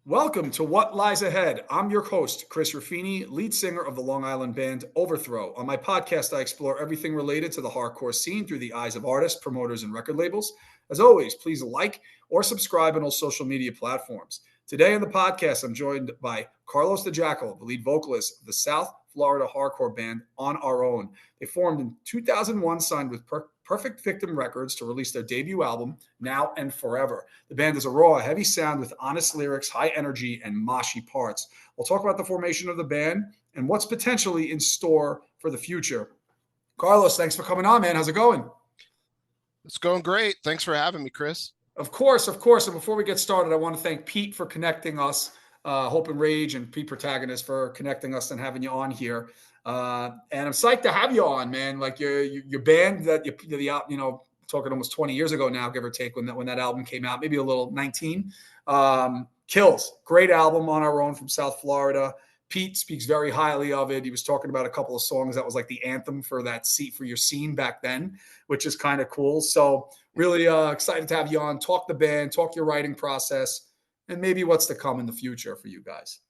Welcome to What Lies Ahead. I'm your host, Chris Ruffini, lead singer of the Long Island band Overthrow. On my podcast, I explore everything related to the hardcore scene through the eyes of artists, promoters, and record labels. As always, please like or subscribe on all social media platforms. Today on the podcast, I'm joined by Carlos the Jakal, the lead vocalist of the South Florida hardcore band On Our Own. They formed in 2001, signed with Perfect Victim Records to release their debut album, Now and Forever. The band is a raw, heavy sound with honest lyrics, high energy, and moshy parts. We'll talk about the formation of the band and what's potentially in store for the future. Carlos, thanks for coming on, man. How's it going? It's going great. Thanks for having me, Chris. Of course, of course. And before we get started, I want to thank Pete for connecting us, Hope and Rage, and Pete Protagonist for connecting us and having you on here. And I'm psyched to have you on, man. Like your band that talking almost 20 years ago now, give or take, when that album came out, maybe a little 19. Kills. Great album, On Our Own, from South Florida. Pete speaks very highly of it. He was talking about a couple of songs that was like the anthem for that seat for your scene back then, which is kind of cool. So really excited to have you on, talk the band, talk your writing process, and maybe what's to come in the future for you guys.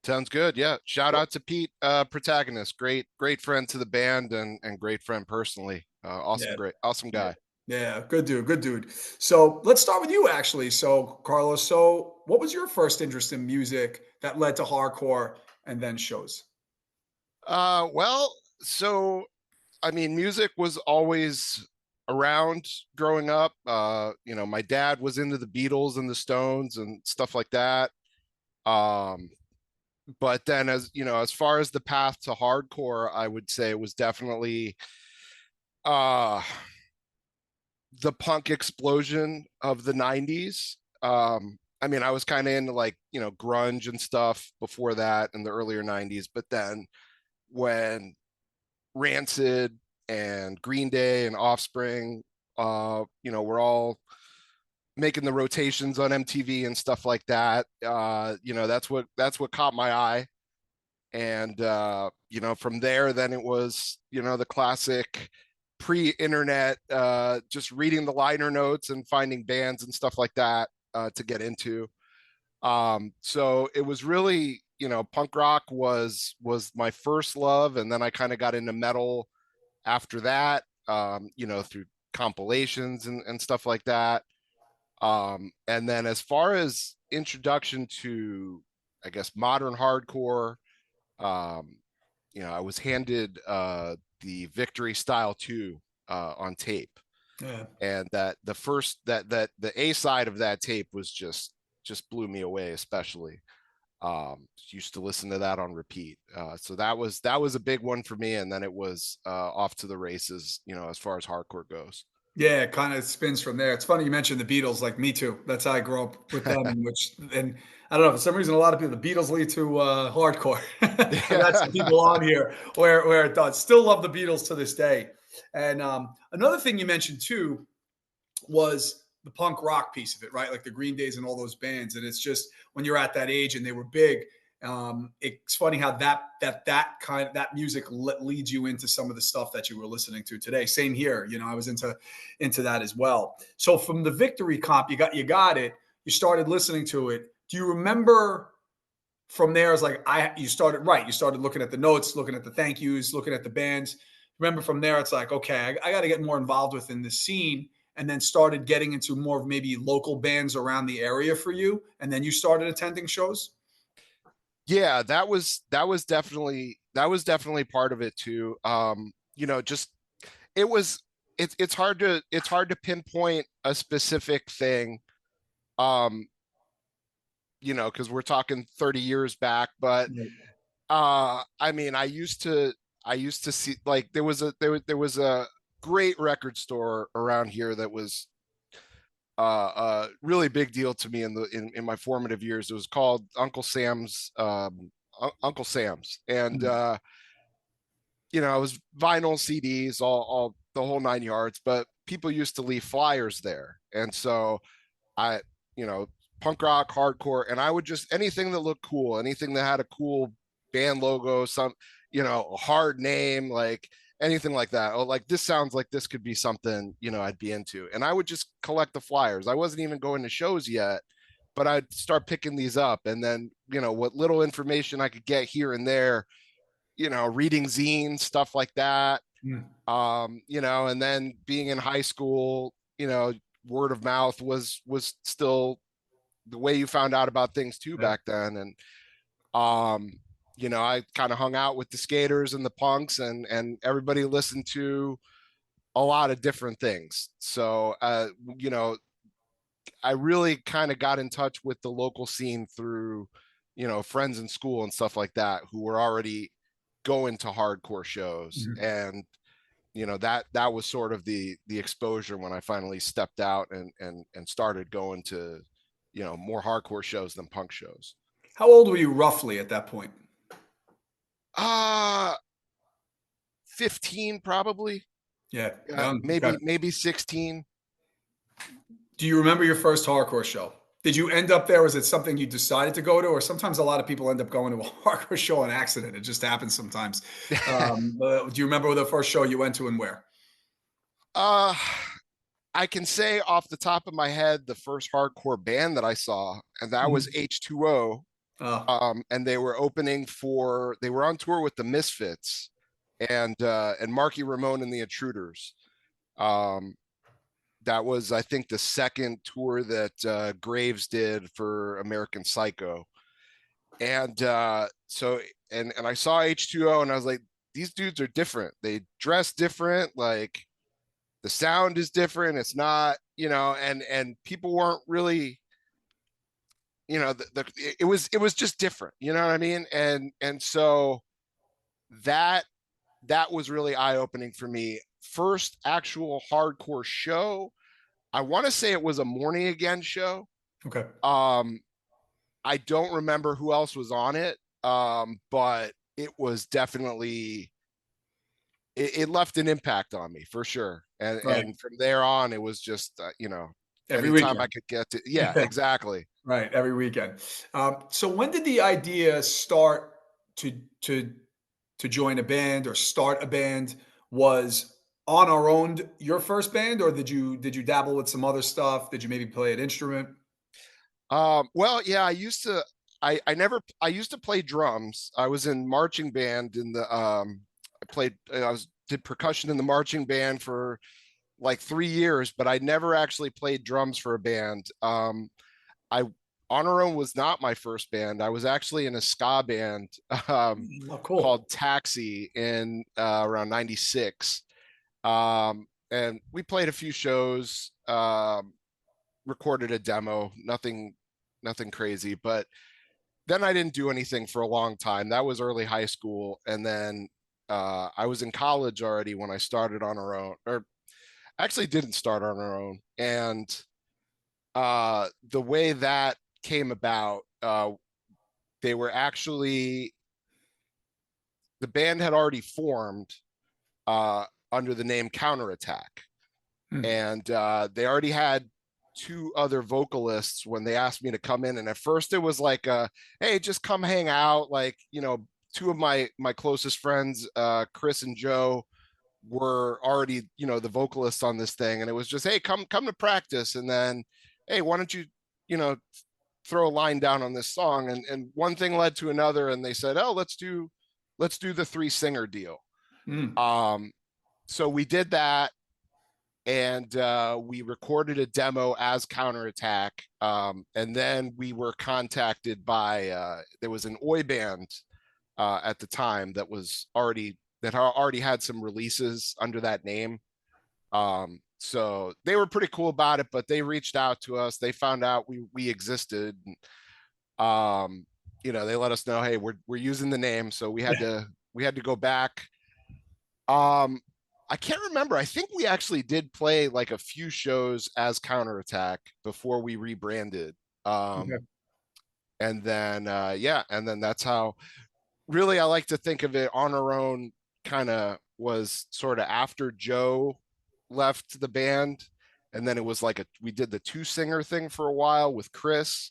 Sounds good. Yeah. Shout out to Pete, Protagonist. Great friend to the band and great friend personally. Awesome guy. Yeah, good dude. So let's start with you, actually. So Carlos, what was your first interest in music that led to hardcore and then shows? Music was always around growing up. My dad was into the Beatles and the Stones and stuff like that. But then as far as the path to hardcore, I would say it was definitely the punk explosion of the 90s. I was kind of into grunge and stuff before that in the earlier 90s, but then when Rancid and Green Day and Offspring we're all making the rotations on MTV and stuff like that, that's what caught my eye. And from there, then it was the classic pre-internet, just reading the liner notes and finding bands and stuff like that to get into. So it was really, punk rock was my first love, and then I kind of got into metal after that, through compilations and stuff like that. And then as far as introduction to, I guess, modern hardcore, I was handed the Victory Style 2 on tape. Yeah. And that the A side of that tape was just blew me away, especially. Used to listen to that on repeat. So that was a big one for me. And then it was off to the races, as far as hardcore goes. Yeah, it kind of spins from there. It's funny you mentioned the Beatles, like me too. That's how I grew up with them, and I don't know, for some reason a lot of people, the Beatles lead to hardcore. And that's the people on here where it does. Still love the Beatles to this day. And another thing you mentioned too was the punk rock piece of it, right? Like the Green Days and all those bands. And it's just when you're at that age and they were big, it's funny how that music leads you into some of the stuff that you were listening to today. Same here. I was into that as well. So from the Victory comp, you got it. You started listening to it. Do you remember from there? It's like you started looking at the notes, looking at the thank yous, looking at the bands. Remember from there, it's like, okay, I got to get more involved within the scene, and then started getting into more of maybe local bands around the area for you. And then you started attending shows. Yeah, that was definitely part of it too. It's hard to pinpoint a specific thing, because we're talking 30 years back. But I used to see, like, there was a great record store around here that was a really big deal to me in my formative years. It was called Uncle Sam's, and it was vinyl, CDs, all the whole nine yards. But people used to leave flyers there, and so punk rock, hardcore, and I would just, anything that looked cool, anything that had a cool band logo, some a hard name, like anything like that. Oh, like, this sounds like this could be something, I'd be into. And I would just collect the flyers. I wasn't even going to shows yet, but I'd start picking these up, and then what little information I could get here and there, reading zines, stuff like that. Mm. And then being in high school, word of mouth was still the way you found out about things too back then. And I kind of hung out with the skaters and the punks, and everybody listened to a lot of different things. So I really kind of got in touch with the local scene through friends in school and stuff like that who were already going to hardcore shows. Mhm. And that was sort of the exposure when I finally stepped out and started going to more hardcore shows than punk shows. How old were you roughly at that point? 15 probably. Yeah, maybe okay. maybe 16. Do you remember your first hardcore show? Did you end up there? Was it something you decided to go to? Or sometimes a lot of people end up going to a hardcore show on accident. It just happens sometimes. Do you remember the first show you went to and where? uh I can say off the top of my head the first hardcore band that I saw, and that was Mhm. H2O. Oh, And they were they were on tour with the Misfits and Marky Ramone and the Intruders. Um, that was, I think, the second tour that Graves did for American Psycho. And and I saw H2O and I was like, these dudes are different. They dress different, like the sound is different. It's not, and people weren't really, it was just different, you know what I mean? And so that was really eye-opening for me. First actual hardcore show, I want to say it was a Morning Again show. okay. um I don't remember who else was on it, but it was definitely, it left an impact on me for sure. and Right. and from there on it was just Every anytime I weekend. could get to, yeah, exactly. Right. Every weekend. So when did the idea start to to to join a band or start a band? Was On Our Own your first band, or did you dabble with some other stuff? Did you maybe play an instrument? Well, yeah, I used to play drums. I was in marching band in the I was did percussion in the marching band for like 3 years, but I never actually played drums for a band. I On Our Own was not my first band. I was actually in a ska band Oh, cool. called Taxi in around '96. And we played a few shows, recorded a demo, nothing crazy. But then I didn't do anything for a long time. That was early high school. And then I was in college already when I started On Our Own, or actually didn't start On Our Own. And the way that came about, they were actually, the band had already formed uh, under the name Counterattack. Hmm. And they already had two other vocalists when they asked me to come in. And at first it was like, hey, just come hang out. Like, two of my closest friends, Chris and Joe, were already, the vocalists on this thing. And it was just, hey, come to practice. And then, hey, why don't you, you know, throw a line down on this song? And one thing led to another. And they said, oh, let's do the three singer deal. Hmm. So we did that, and we recorded a demo as Counterattack. And then we were contacted by there was an Oi band at the time that already had some releases under that name. So they were pretty cool about it, but they reached out to us. They found out we existed. Um, they let us know, hey, we're using the name, so we had to go back. Um, I can't remember. I think we actually did play like a few shows as Counterattack before we rebranded. Okay. And then yeah, and then that's how, really, I like to think of it. On Our Own kind of was sort of after Joe left the band, and then it was like we did the two singer thing for a while with Chris.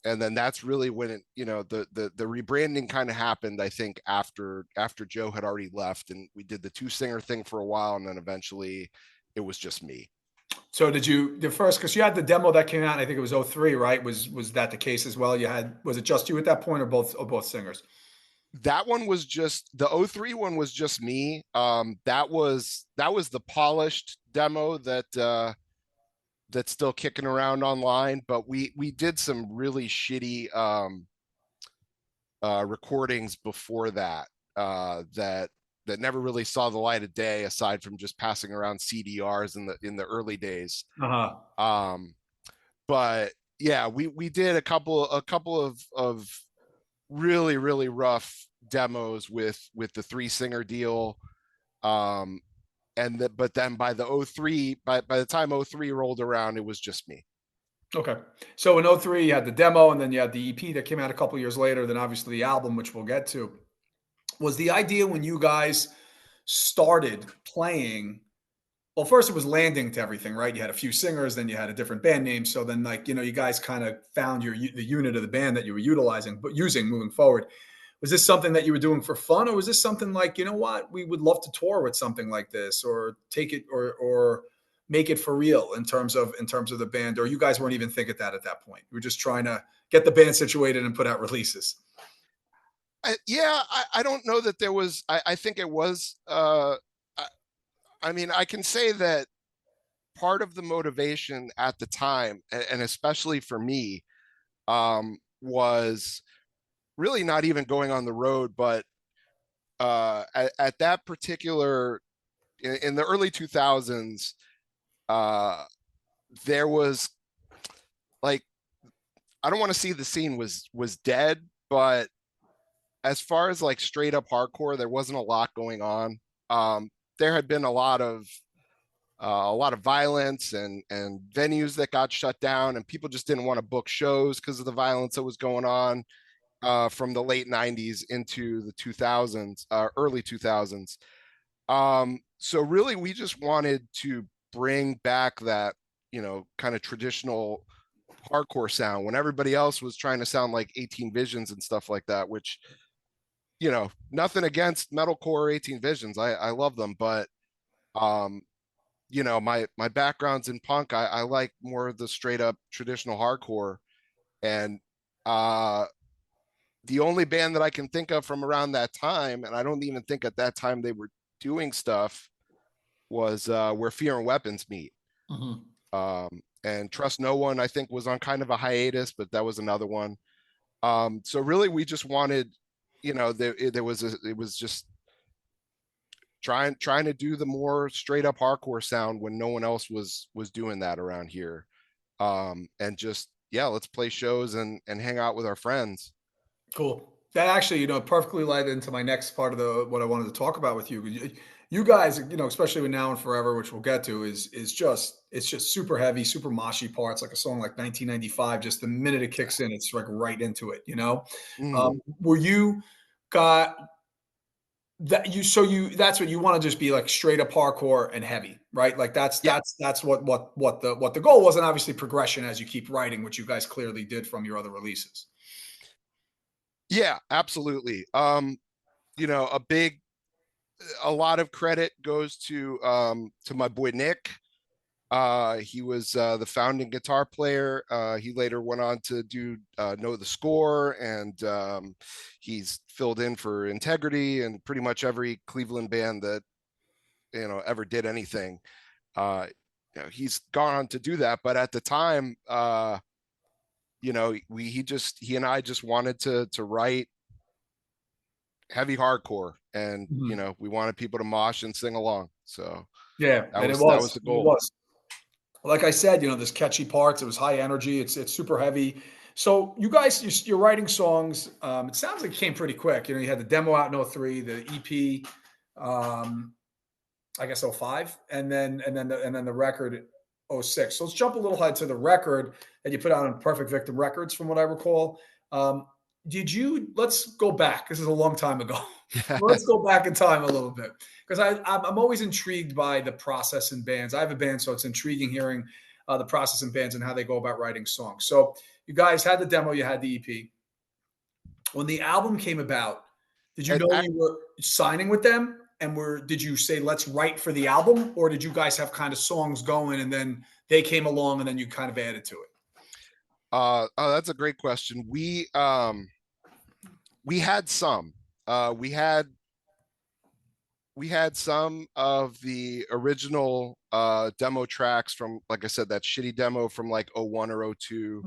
And then that's really when the rebranding kind of happened, I think, after Joe had already left, and we did the two singer thing for a while, and then eventually it was just me. So did you the first because you had the demo that came out, I think it was '03, right? Was that the case as well? You had was it just you at that point or both singers? That one was just the '03 one was just me. That was the polished demo that's still kicking around online, but we did some really shitty recordings before that that never really saw the light of day aside from just passing around CDRs in the early days. Uh-huh. Um, but yeah, we did a couple of really really rough demos with the three singer deal. But then by the '03, by the time '03 rolled around, it was just me. Okay. So in '03, you had the demo and then you had the EP that came out a couple years later, then obviously the album, which we'll get to. Was the idea when you guys started playing, well, first it was landing to everything, right? You had a few singers, then you had a different band name. So then, like, you guys kind of found the unit of the band that you were utilizing, but using moving forward. Was this something that you were doing for fun, or was this something like, you know what, we would love to tour with something like this, or take it, or make it for real in terms of the band, or you guys weren't even thinking that at that point? You were just trying to get the band situated and put out releases. I don't know that there was. I think it was. I mean, I can say that part of the motivation at the time, and especially for me, was really not even going on the road, but at that particular in the early 2000s, there was like I don't want to see the scene was dead, but as far as like straight up hardcore, there wasn't a lot going on. There had been a lot of violence and venues that got shut down, and people just didn't want to book shows because of the violence that was going on from the late '90s into the 2000s, early 2000s. So really, we just wanted to bring back that kind of traditional hardcore sound when everybody else was trying to sound like 18 Visions and stuff like that, which nothing against metalcore 18 Visions. I love them, but my background's in punk. I like more of the straight up traditional hardcore. And the only band that I can think of from around that time, and I don't even think at that time they were doing stuff, was Where Fear and Weapons Meet. And Trust No One, I think, was on kind of a hiatus, but that was another one. So really, we just wanted, it was just trying to do the more straight up hardcore sound when no one else was doing that around here. And just let's play shows and hang out with our friends. Cool. That actually, perfectly led into my next part of what I wanted to talk about with you. You guys, especially with Now and Forever, which we'll get to, is just it's just super heavy, super moshy parts, like a song like 1995. Just the minute it kicks in, it's like right into it. Were you got that you so you that's what you want to just be like straight up hardcore and heavy, right? Like that's Yeah. that's what the goal was, and obviously progression as you keep writing, which you guys clearly did from your other releases. Yeah, absolutely. A lot of credit goes to my boy Nick. He was the founding guitar player. He later went on to do Know the Score, and he's filled in for Integrity and pretty much every Cleveland band that ever did anything. He's gone on to do that, but at the time, he and I just wanted to write heavy hardcore, and we wanted people to mosh and sing along. So Yeah, that and was the it goal. was. Like I said, there's catchy parts. It was high energy. It's super heavy. So you guys, you're writing songs. It sounds like it came pretty quick. You had the demo out in '03, the EP, I guess '05, and then the record '06. So let's jump a little ahead to the record that you put out on Perfect Victim Records, from what I recall. Let's go back. This is a long time ago. Let's go back in time a little bit, because I'm always intrigued by the process in bands. I have a band, so it's intriguing hearing the process in bands and how they go about writing songs. So you guys had the demo, you had the EP. When the album came about, did you And know you were signing with them? and did you say let's write for the album, or did you guys have kind of songs going and then they came along and then you kind of added to it? Oh, that's a great question. We had some. We had some of the original demo tracks from, like I said, that shitty demo from like '01 or '02.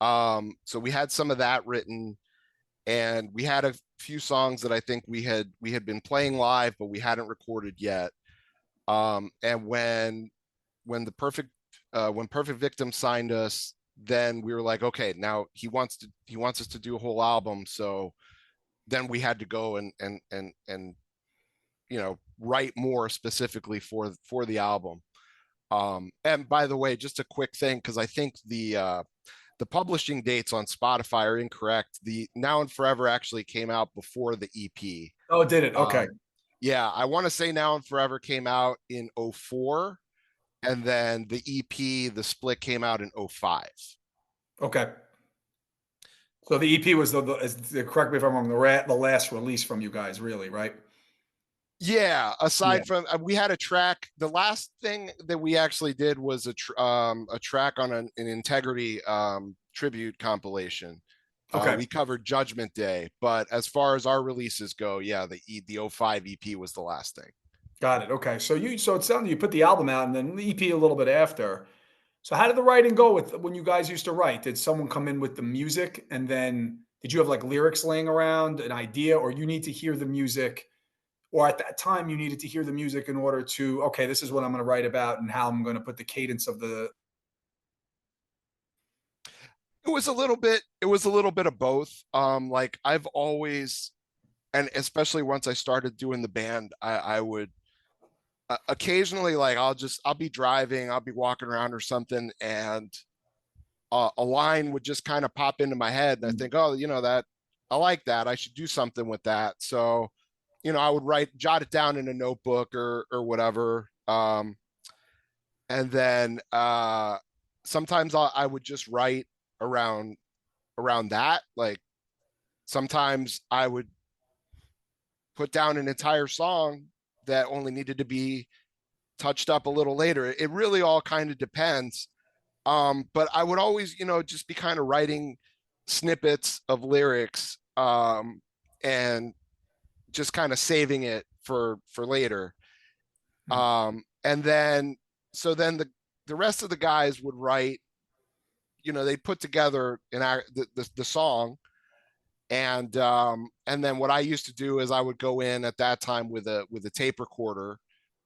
Mhm. So we had some of that written, and we had a few songs that I think we had been playing live, but we hadn't recorded yet. And when the Perfect Victim signed us, then we were like, okay, now he wants us to do a whole album. So then we had to go and write more specifically for the album. And by the way, just a quick thing, because I think the publishing dates on Spotify are incorrect. The Now and Forever actually came out before the EP. Oh, did it? Okay. Yeah, I want to say Now and Forever came out in '04, and then the EP, the split, came out in '05. Okay. So the EP was correct me if I'm wrong, the last release from you guys, really, right? Yeah, Yeah. aside from we had a track, the last thing that we actually did was a track on an Integrity tribute compilation. Okay. We covered Judgment Day, but as far as our releases go, yeah, the '05 EP was the last thing. Got it. Okay. So it sounded you put the album out and then the EP a little bit after. So how did the writing go with when you guys used to write? Did someone come in with the music and then did you have like lyrics laying around, an idea, or you need to hear the music, or at that time you needed to hear the music in order to, okay, this is what I'm going to write about and how I'm going to put the cadence of the. It was a little bit of both. Like I've always, and especially once I started doing the band, I would occasionally, like I'll be driving, I'll be walking around or something, and a line would just kind of pop into my head, and I think, oh, that I like that, I should do something with that. So I would jot it down in a notebook or whatever. And then sometimes I would just write around that. Like sometimes I would put down an entire song that only needed to be touched up a little later. It really all kind of depends. But I would always, just be kind of writing snippets of lyrics, and just kind of saving it for later. And then the rest of the guys would write, they'd put together the song. And then what I used to do is I would go in at that time with a tape recorder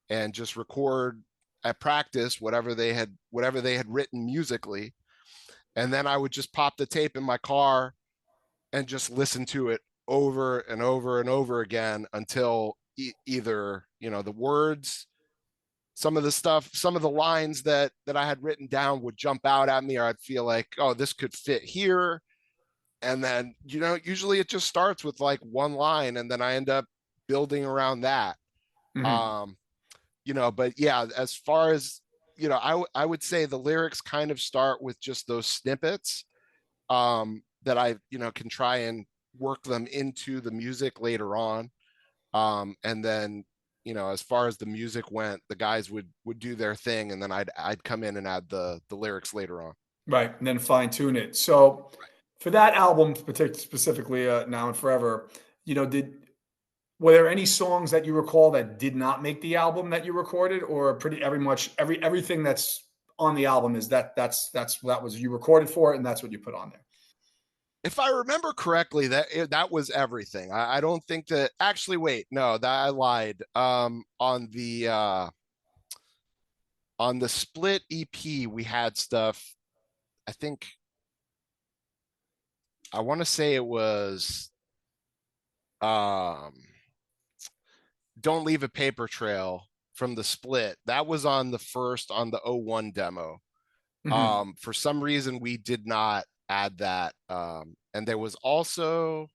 and just record at practice whatever they had written musically. And then I would just pop the tape in my car and just listen to it over and over and over again until either, the words, some of the lines that I had written down would jump out at me, or I'd feel like, oh, this could fit here. And then, usually it just starts with like one line and then I end up building around that. Mhm. But yeah, as far as, I would say the lyrics kind of start with just those snippets, that I, can try and work them into the music later on. And then, as far as the music went, the guys would do their thing, and then I'd come in and add the lyrics later on. Right, and then fine tune it. So for that album, specifically, Now and Forever, did were there any songs that you recall that did not make the album that you recorded, or pretty everything that's on the album is that was you recorded for it and that's what you put on there? If I remember correctly, that was everything. I don't think that actually. Wait, no, that I lied. On the split EP, we had stuff. I think I want to say it was um, "Don't Leave a Paper Trail" from the split. That was on the '01 demo. Mhm. For some reason, we did not add that. And there was also,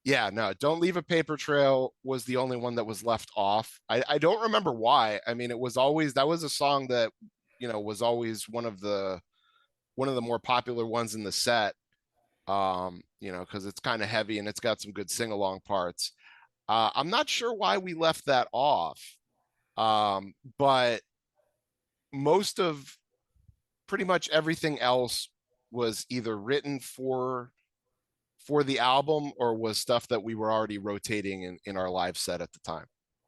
yeah, no, "Don't Leave a Paper Trail" was the only one that was left off. I don't remember why. I mean, that was a song that, was always one of the more popular ones in the set. Because it's kind of heavy and it's got some good sing along parts. I'm not sure why we left that off, but most of pretty much everything else was either written for the album or was stuff that we were already rotating in our live set at the time.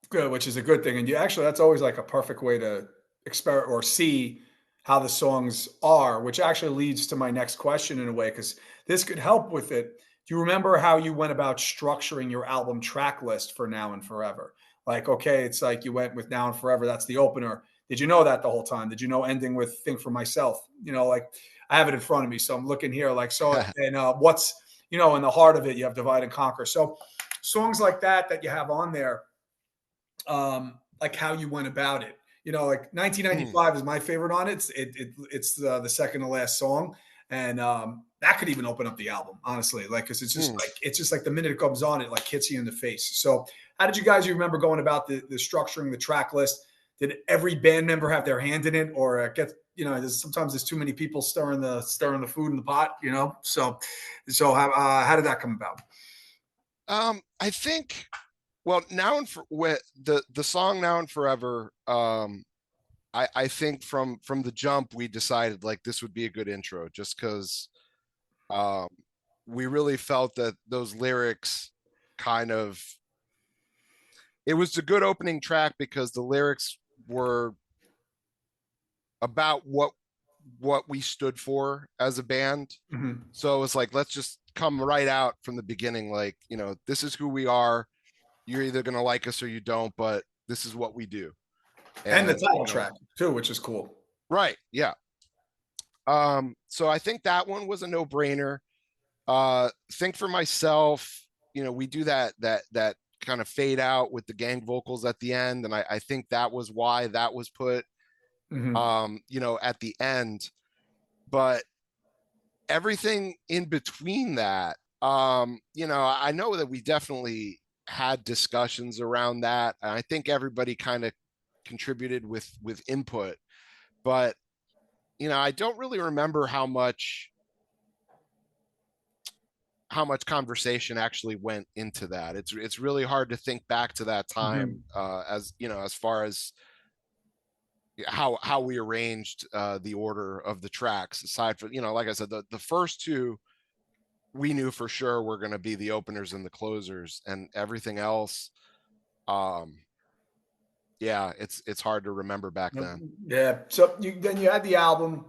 Good, which is a good thing. And you actually, that's always like a perfect way to experiment or see how the songs are, which actually leads to my next question in a way, because this could help with it. Do you remember how you went about structuring your album track list for Now and Forever? Like, okay, it's like you went with Now and Forever, that's the opener. Did you know that the whole time? Did you know ending with Think for Myself? Like I have it in front of me, so I'm looking here, like, so, and what's, in the heart of it, you have Divide and Conquer. So songs like that you have on there, like how you went about it. Like 1995 is my favorite on it. It's the second to last song, and that could even open up the album, honestly. Like, because it's just like the minute it comes on, it like hits you in the face. So, how did you guys remember going about the structuring the track list? Did every band member have their hand in it, or sometimes there's too many people stirring the food in the pot, So how did that come about? I think, well, with the song Now and Forever, I think from the jump we decided like this would be a good intro, just because we really felt that those lyrics kind of, it was a good opening track because the lyrics were about what we stood for as a band. Mm-hmm. So it was like, let's just come right out from the beginning, like, this is who we are. You're either going to like us or you don't, but this is what we do. And the title track too, which is cool. Right. Yeah. So I think that one was a no-brainer. Think for Myself, we do that kind of fade out with the gang vocals at the end, and I think that was why that was put at the end. But everything in between that, I know that we definitely had discussions around that. And I think everybody kind of contributed with input, but I don't really remember how much conversation actually went into that. It's really hard to think back to that time, as as far as how we arranged the order of the tracks, aside from, like I said, the first two we knew for sure were going to be the openers and the closers, and everything else, yeah, it's hard to remember back then. Yeah. So then you had the album,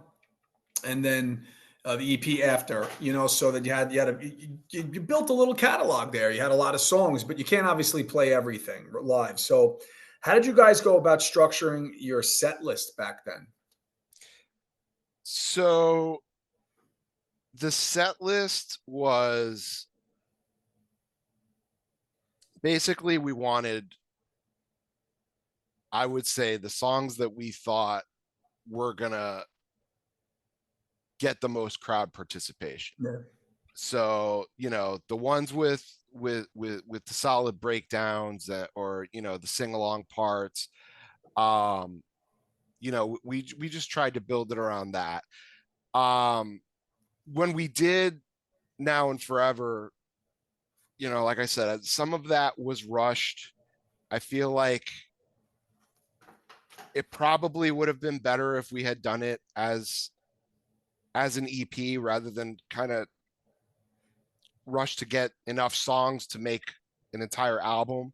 and then the EP after, so that you built a little catalog there. You had a lot of songs, but you can't obviously play everything live. So how did you guys go about structuring your set list back then? So the set list was basically, we wanted, I would say, the songs that we thought were gonna get the most crowd participation. Yeah. So, the ones with the solid breakdowns, or the sing-along parts, we just tried to build it around that. When we did Now and Forever, like I said, some of that was rushed. I feel like it probably would have been better if we had done it as an EP rather than kind of rush to get enough songs to make an entire album.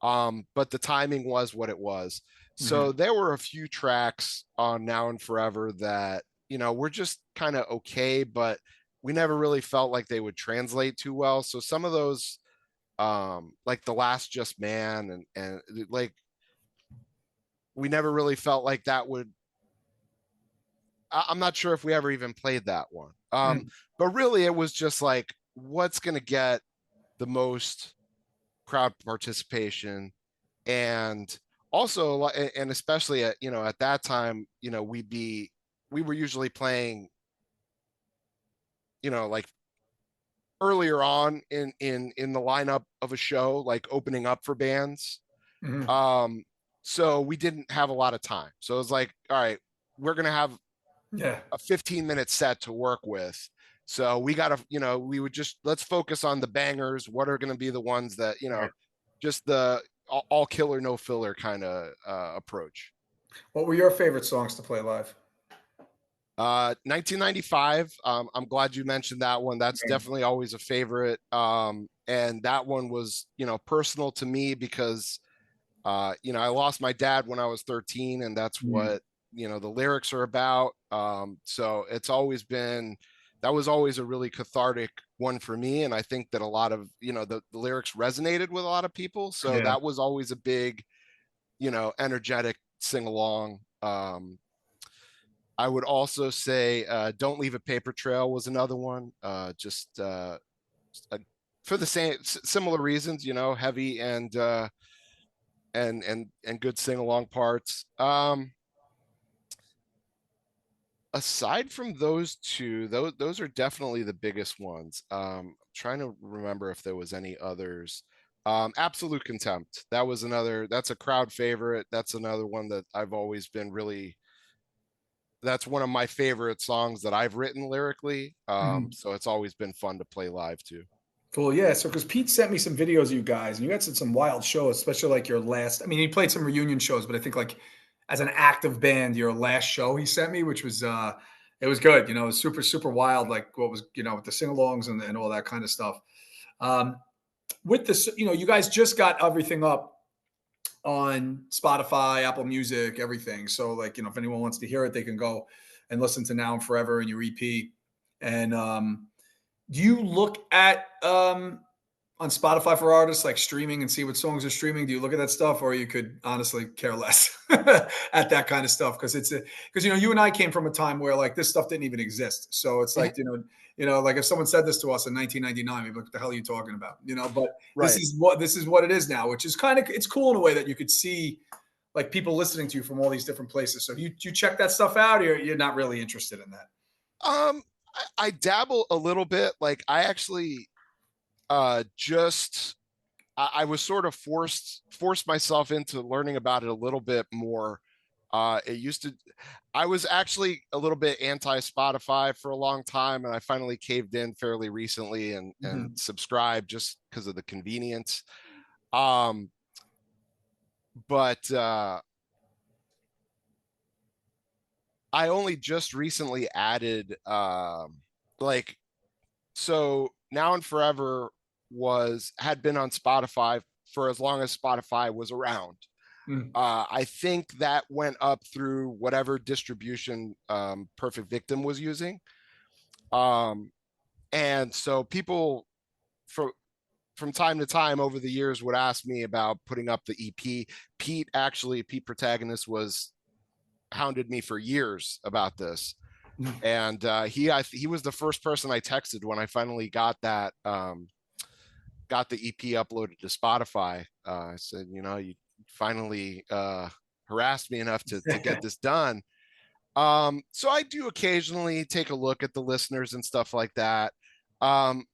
But the timing was what it was. So there were a few tracks on Now and Forever that, were just kind of okay, but we never really felt like they would translate too well. So some of those, like The Last Just Man, and like, we never really felt like that would, I'm not sure if we ever even played that one. But really it was just like, what's going to get the most crowd participation. And also, and especially at, at that time, we were usually playing, like earlier on in the lineup of a show, like opening up for bands. So we didn't have a lot of time. So it was like, all right, we're going to have a 15-minute set to work with. So we got to, we would just, let's focus on the bangers. What are going to be the ones that, just the all killer no filler kind of approach. What were your favorite songs to play live? 1995. I'm glad you mentioned that one. That's definitely always a favorite. And that one was, personal to me because, I lost my dad when I was 13, and that's Mm. what, the lyrics are about. So it's always been, that was always a really cathartic one for me. And I think that a lot of, the lyrics resonated with a lot of people. So Yeah. that was always a big, energetic sing along. I would also say Don't Leave a Paper Trail was another one. Just for the same similar reasons, heavy and good sing along parts. Aside from those two, those are definitely the biggest ones. Trying to remember if there was any others. Absolute Contempt. That's a crowd favorite. That's another one that I've always been really, that's one of my favorite songs that I've written lyrically. Mhm. So it's always been fun to play live too. Cool. Yeah. So, because Pete sent me some videos of you guys, and you guys did some wild shows, especially like your last. I mean, he played some reunion shows, but I think like as an active band, your last show he sent me, which was it was good. It was super super wild. Like what was with the sing-alongs and all that kind of stuff. Um, with this, you guys just got everything up on Spotify, Apple Music, everything. So like, if anyone wants to hear it, they can go and listen to Now and Forever and your EP. And do you look at on Spotify for artists like streaming and see what songs are streaming? Do you look at that stuff, or you could honestly care less at that kind of stuff? Because because you and I came from a time where like this stuff didn't even exist. So it's like like if someone said this to us in 1999, we'd be like, "What the hell are you talking about?" But Right. this is what it is now, which is it's cool in a way that you could see like people listening to you from all these different places. So you check that stuff out, or you're not really interested in that? I dabble a little bit. Like I actually just I was sort of forced myself into learning about it a little bit more. It used to, I was actually a little bit anti Spotify for a long time, and I finally caved in fairly recently and Mhm. subscribed just because of the convenience. Um, but I only just recently added like so Now and Forever had been on Spotify for as long as Spotify was around. Mm. I think that went up through whatever distribution Perfect Victim was using. Um, and so people from time to time over the years would ask me about putting up the EP. Pete Protagonist was hounded me for years about this. Mm. And he was the first person I texted when I finally got the EP uploaded to Spotify. I said, you finally harassed me enough to get this done. So I do occasionally take a look at the listeners and stuff like that. Um,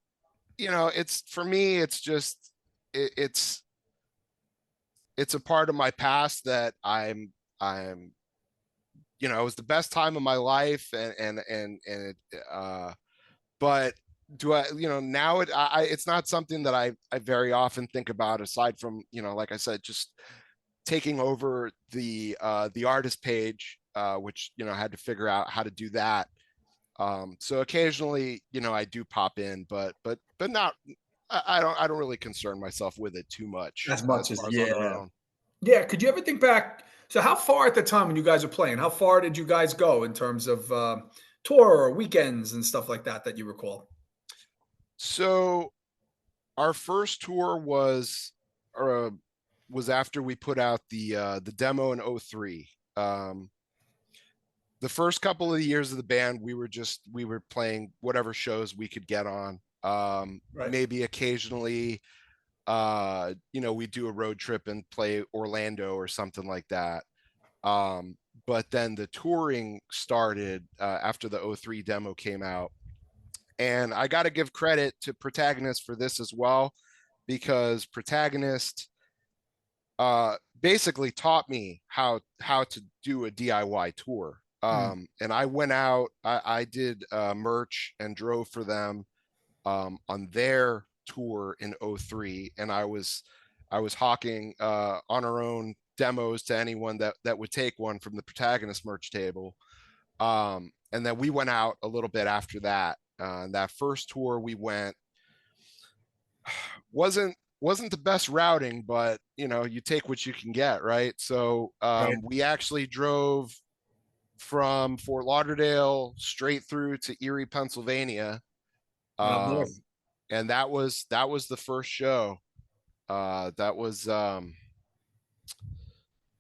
it's for me, it's just it's a part of my past that I'm it was the best time of my life and but do I, now it's not something that I very often think about aside from, like I said, just taking over the artist page, which, I had to figure out how to do that. So occasionally, I do pop in, but not, I don't really concern myself with it too much As as much as far as on our yeah. own. Yeah, could you ever think back? So, how far at the time when you guys were playing? How far did you guys go in terms of tour or weekends and stuff like that that you recall? So our first tour uh, was after we put out the demo in '03. The first couple of years of the band, we were playing whatever shows we could get on. Right. Maybe occasionally, we do a road trip and play Orlando or something like that. But then the touring started after the '03 demo came out, and I got to give credit to Protagonist for this as well, because Protagonist basically taught me how to do a DIY tour. Mm. And I went out, I did merch and drove for them on their tour in '03, and I was hawking on our own demos to anyone that would take one from the Protagonist merch table. And then we went out a little bit after that. That first tour we went wasn't the best routing, but you take what you can get, right? So Right. we actually drove from Fort Lauderdale straight through to Erie, Pennsylvania. And up north. And that was the first show. That was I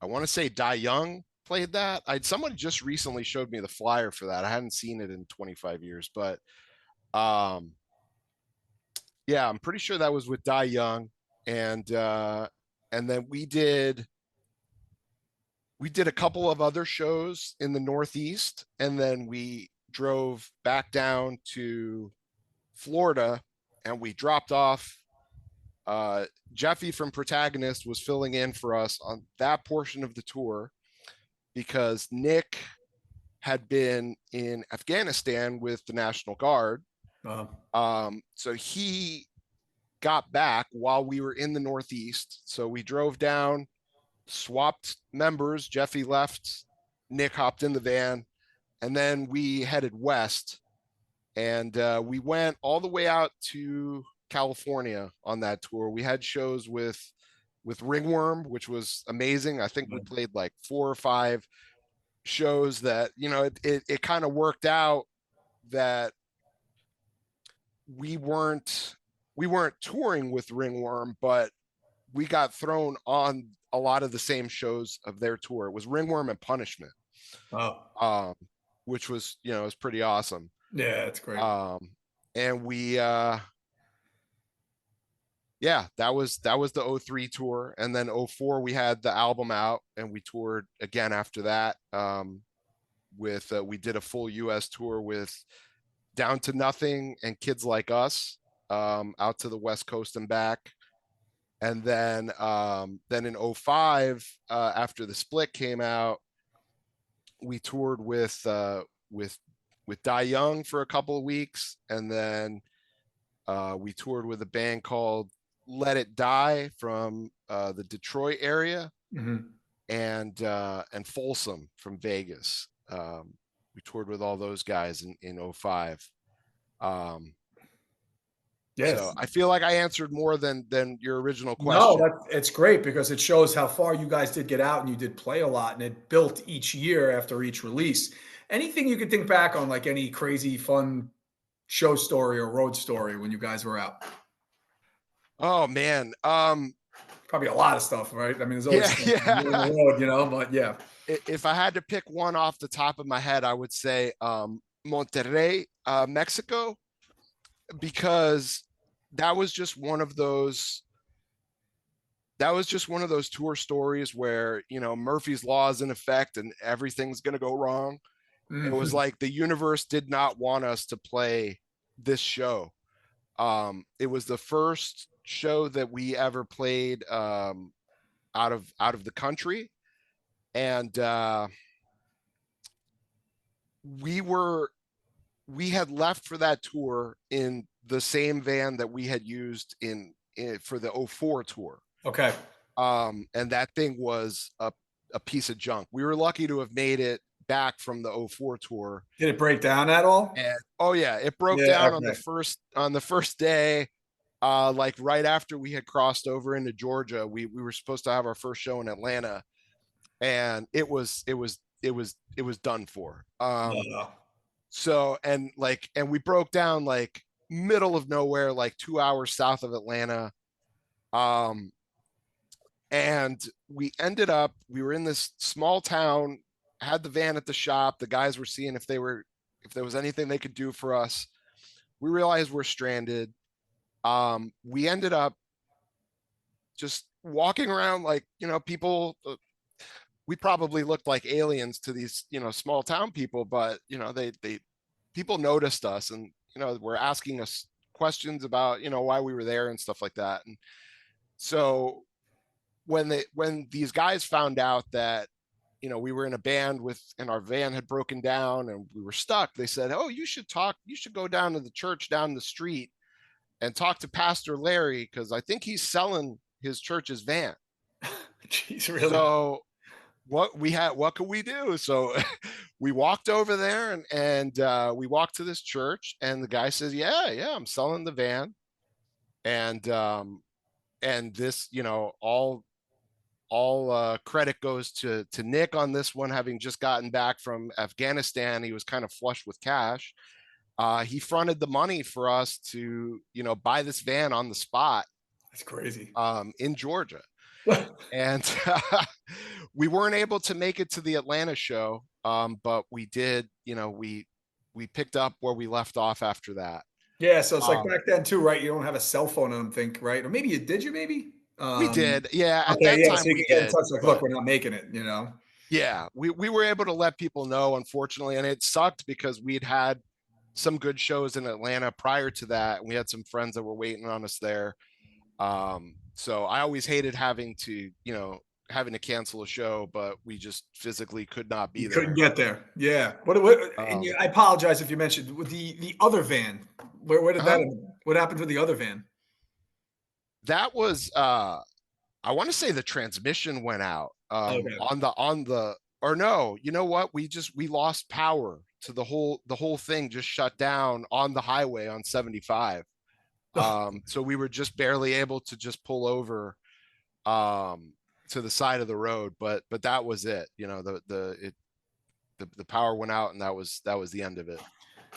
want to say Die Young played that. Someone just recently showed me the flyer for that. I hadn't seen it in 25 years, but yeah, I'm pretty sure that was with Die Young. And then we did a couple of other shows in the Northeast, and then we drove back down to Florida, and we dropped off. Jeffy from Protagonist was filling in for us on that portion of the tour because Nick had been in Afghanistan with the National Guard. So he got back while we were in the Northeast. So we drove down, swapped members. Jeffy left, Nick hopped in the van, and then we headed west. And we went all the way out to California on that tour. We had shows with Ringworm, which was amazing. I think we played like 4 or 5 shows that, it kind of worked out that we weren't touring with Ringworm, but we got thrown on a lot of the same shows of their tour. It was Ringworm and Punishment. Which was, it was pretty awesome. Yeah, it's great. And we that was the 03 tour. And then 04 we had the album out, and we toured again after that. We did a full US tour with Down to Nothing and Kids Like Us, out to the West Coast and back. And then in 05, after the split came out, we toured with Die Young for a couple of weeks, and then we toured with a band called Let It Die from the Detroit area, and Folsom from Vegas. We toured with all those guys in 05. Yes. So I feel like I answered more than your original question. No, it's great because it shows how far you guys did get out, and you did play a lot, and it built each year after each release. Anything you could think back on, like any crazy fun show story or road story when you guys were out? Oh man. Probably a lot of stuff, right? I mean, there's always stuff on the road, but yeah. If I had to pick one off the top of my head, I would say Monterrey, Mexico, because that was just one of those tour stories where, Murphy's Law is in effect and everything's going to go wrong. It was like the universe did not want us to play this show. It was the first show that we ever played out of the country. And we had left for that tour in the same van that we had used in for the 04 tour. Okay. And that thing was a piece of junk. We were lucky to have made it back from the 04 tour. Did it break down at all? And, oh yeah, it broke down on the first day. Like right after we had crossed over into Georgia, we were supposed to have our first show in Atlanta, and it was done for. So and we broke down like middle of nowhere, like 2 hours south of Atlanta. And we were in this small town, had the van at the shop. The guys were seeing if there was anything they could do for us. We realized we're stranded. We ended up just walking around like, people, we probably looked like aliens to these, small town people, but people noticed us and, were asking us questions about, why we were there and stuff like that. And so when these guys found out that, we were in a band and our van had broken down and we were stuck, they said, "Oh, you should go down to the church down the street and talk to Pastor Larry, because I think he's selling his church's van. Jeez, really? So what could we do? So we walked over there and we walked to this church, and the guy says, yeah, I'm selling the van. And this, all credit goes to Nick on this one, having just gotten back from Afghanistan. He was kind of flush with cash. He fronted the money for us to, buy this van on the spot. That's crazy. In Georgia. And we weren't able to make it to the Atlanta show, but we did, we picked up where we left off after that. Yeah, so it's like back then too, right? You don't have a cell phone, I don't think, right? Or maybe you did, maybe? We did, yeah. At Okay, that yeah, time so you we can get in did. touch, like, look, we're not making it, Yeah, we were able to let people know, unfortunately, and it sucked because we'd had some good shows in Atlanta prior to that, and we had some friends that were waiting on us there. So I always hated having to cancel a show, but we just physically could not be You there. couldn't get there. Yeah. I apologize if you mentioned with the other van. Where did that end? What happened with the other van? That was I want to say the transmission went out Okay. or no, you know what? We lost power to the whole thing, just shut down on the highway on 75. So we were just barely able to just pull over to the side of the road, but that was it. The power went out, and that was the end of it.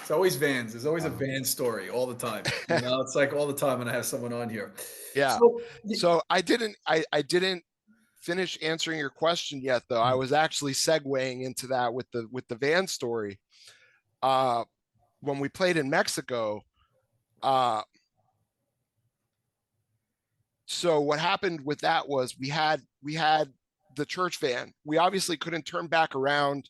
It's always vans. There's always a van story all the time. It's like all the time when I have someone on here. Yeah. So I didn't finish answering your question yet, though. I was actually segueing into that with the van story. When we played in Mexico, so what happened with that was we had the church van. We obviously couldn't turn back around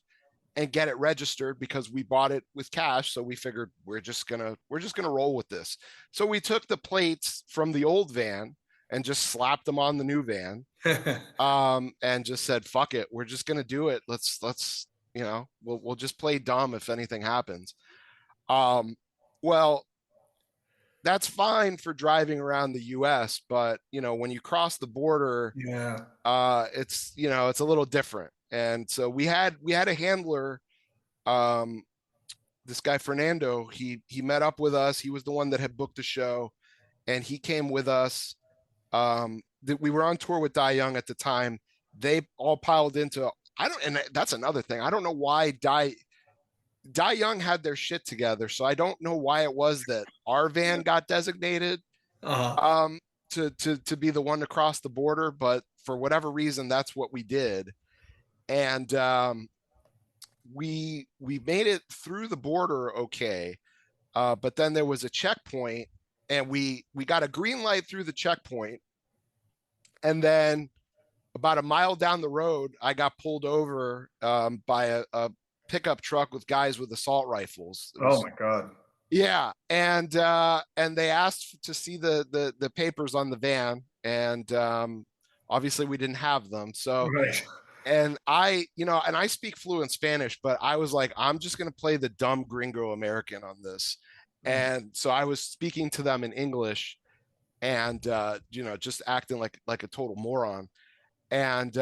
and get it registered because we bought it with cash. So we figured we're just gonna roll with this. So we took the plates from the old van and just slapped them on the new van, and just said, "Fuck it, we're just gonna do it. Let's we'll just play dumb if anything happens." Well, that's fine for driving around the US, but when you cross the border, it's it's a little different. And so we had a handler, this guy Fernando. He met up with us. He was the one that had booked the show, and he came with us. We were on tour with Die Young at the time. They all piled into and that's another thing. I don't know why Die Young had their shit together, so I don't know why it was that our van got designated to be the one to cross the border, but for whatever reason, that's what we did. And we made it through the border okay, but then there was a checkpoint, and we got a green light through the checkpoint, and then about a mile down the road, I got pulled over by a pickup truck with guys with assault rifles. Oh my God. Yeah. And they asked to see the papers on the van, and obviously we didn't have them. So right. And I speak fluent Spanish, but I was like, I'm just going to play the dumb gringo American on this. And so I was speaking to them in English, and just acting like a total moron. And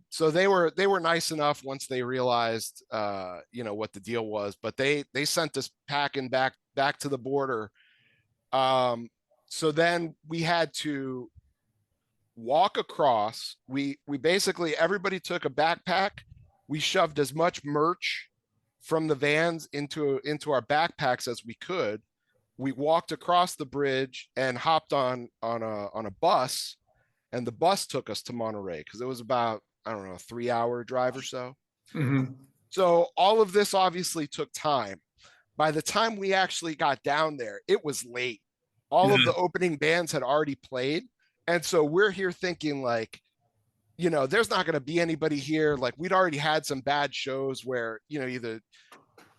so they were nice enough once they realized what the deal was, but they sent us packing back to the border. So then we had to walk across. We basically, everybody took a backpack. We shoved as much merch from the vans into our backpacks as we could. We walked across the bridge and hopped on a bus, and the bus took us to Monterey because it was about, I don't know, a 3-hour drive or so. Mm-hmm. So all of this obviously took time. By the time we actually got down there, it was late. All of the opening bands had already played. And so we're here thinking like, there's not going to be anybody here. Like, we'd already had some bad shows where, either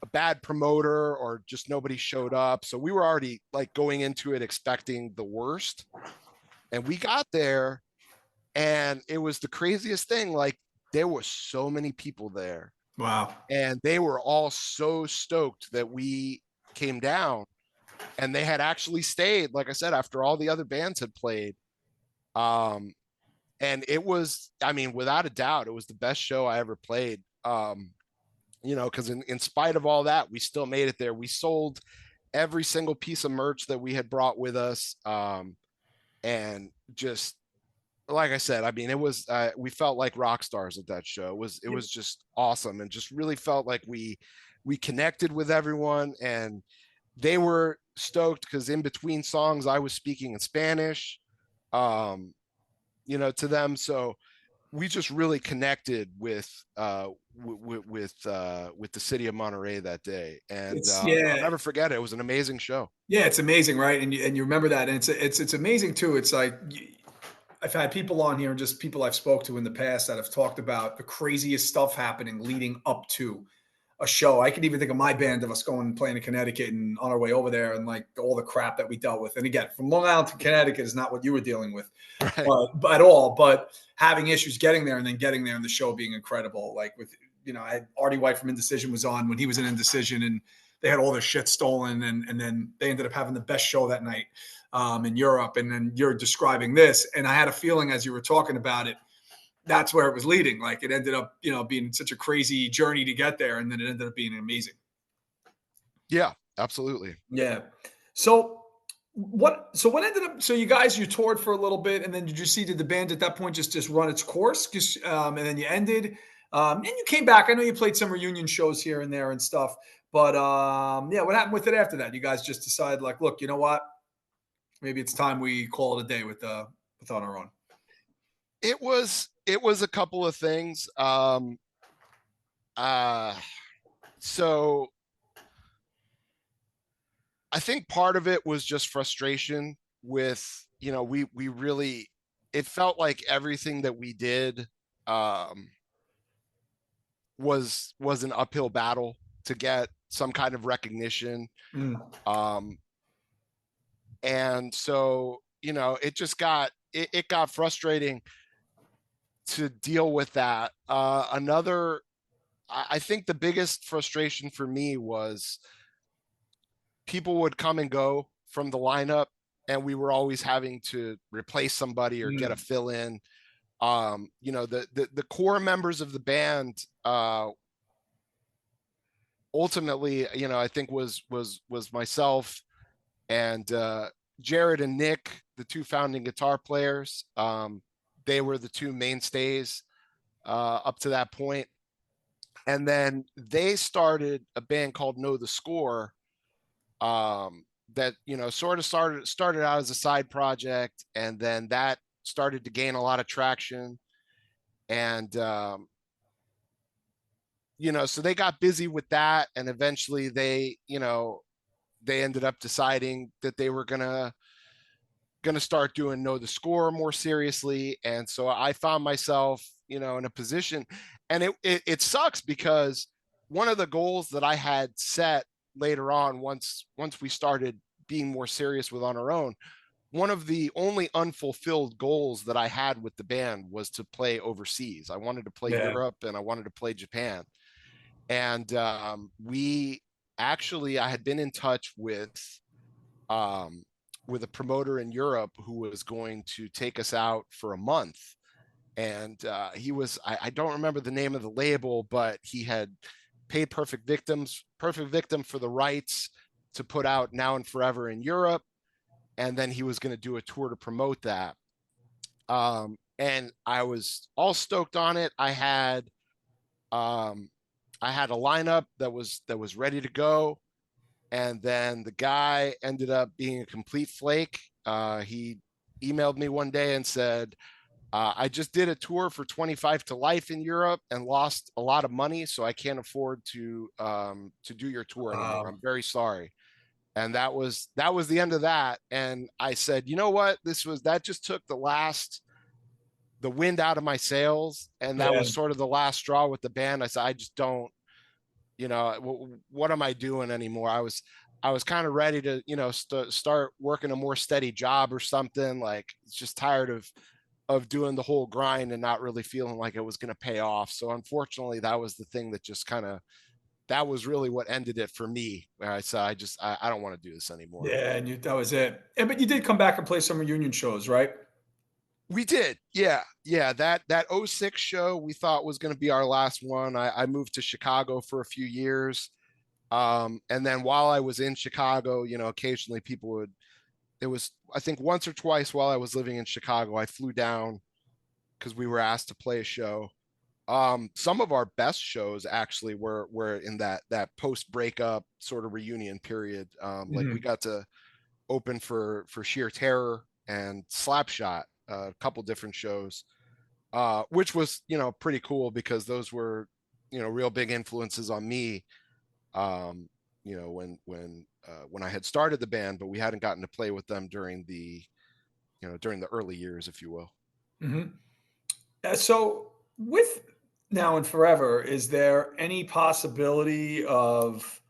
a bad promoter or just nobody showed up. So we were already like going into it expecting the worst. And we got there, and it was the craziest thing. Like, there were so many people there. Wow. And they were all so stoked that we came down, and they had actually stayed, like I said, after all the other bands had played. Um, and it was, I mean, without a doubt, it was the best show I ever played. Because in spite of all that, we still made it there. We sold every single piece of merch that we had brought with us. And just like I said, I mean, it was we felt like rock stars at that show. It was just awesome, and just really felt like we connected with everyone, and they were stoked because in between songs I was speaking in Spanish, to them. So we just really connected with the city of Monterey that day, and It's I'll yeah. never forget it. It was an amazing show. Yeah, it's amazing, right? And you remember that, and it's amazing too. It's like I've had people on here, and just people I've spoke to in the past that have talked about the craziest stuff happening leading up to a show. I can even think of my band of us going and playing in Connecticut and on our way over there, and like all the crap that we dealt with. And again, from Long Island to Connecticut is not what you were dealing with, Right. but at all. But having issues getting there, and then getting there, and the show being incredible. Like with I had Artie White from Indecision was on when he was in Indecision, and they had all their shit stolen, and then they ended up having the best show that night in Europe. And then you're describing this, and I had a feeling as you were talking about it, that's where it was leading. Like it ended up, being such a crazy journey to get there, and then it ended up being amazing. Yeah, absolutely. Yeah. So what ended up? So you toured for a little bit, and then did the band at that point just run its course? And then you ended, and you came back. I know you played some reunion shows here and there and stuff, but yeah, what happened with it after that? You guys just decided, like, look, you know what? Maybe it's time we call it a day with On Our Own. It was a couple of things. So I think part of it was just frustration with, we really, it felt like everything that we did was an uphill battle to get some kind of recognition. And so, it got frustrating to deal with that. I think the biggest frustration for me was people would come and go from the lineup, and we were always having to replace somebody or get a fill in. The core members of the band ultimately, I think was myself and Jared and Nick, the two founding guitar players. They were the two mainstays up to that point. And then they started a band called Know the Score, that sort of started out as a side project, and then that started to gain a lot of traction. And so they got busy with that, and eventually they ended up deciding that they were gonna start doing Know the Score more seriously. And so I found myself in a position, and it sucks because one of the goals that I had set later on, once we started being more serious with On Our Own, one of the only unfulfilled goals that I had with the band was to play overseas. I wanted to play Europe, and I wanted to play Japan. And I had been in touch with a promoter in Europe who was going to take us out for a month. And he was, I don't remember the name of the label, but he had paid Perfect Victim for the rights to put out Now and Forever in Europe. And then he was going to do a tour to promote that. And I was all stoked on it. I had a lineup that was ready to go. And then the guy ended up being a complete flake. He emailed me one day and said, I just did a tour for 25 to Life in Europe and lost a lot of money, so I can't afford to do your tour anymore. I'm very sorry. And that was the end of that. And I said, you know what? That just took the wind out of my sails. And that was sort of the last straw with the band. I said, I just don't, what am I doing anymore? I was kind of ready to, start working a more steady job or something. Like, just tired of doing the whole grind and not really feeling like it was going to pay off. So unfortunately, that was the thing that just that was really what ended it for me, where I said, I don't want to do this anymore. Yeah, and that was it. But you did come back and play some reunion shows, right? We did. Yeah. Yeah. That '06 show we thought was going to be our last one. I moved to Chicago for a few years. And then while I was in Chicago, occasionally people would, it was, I think once or twice while I was living in Chicago, I flew down because we were asked to play a show. Some of our best shows actually were in that post breakup sort of reunion period. Like we got to open for Sheer Terror and Slapshot, a couple different shows, which was pretty cool because those were real big influences on me. When I had started the band, but we hadn't gotten to play with them during the early years, if you will. Mm-hmm. So with Now and Forever, is there any possibility of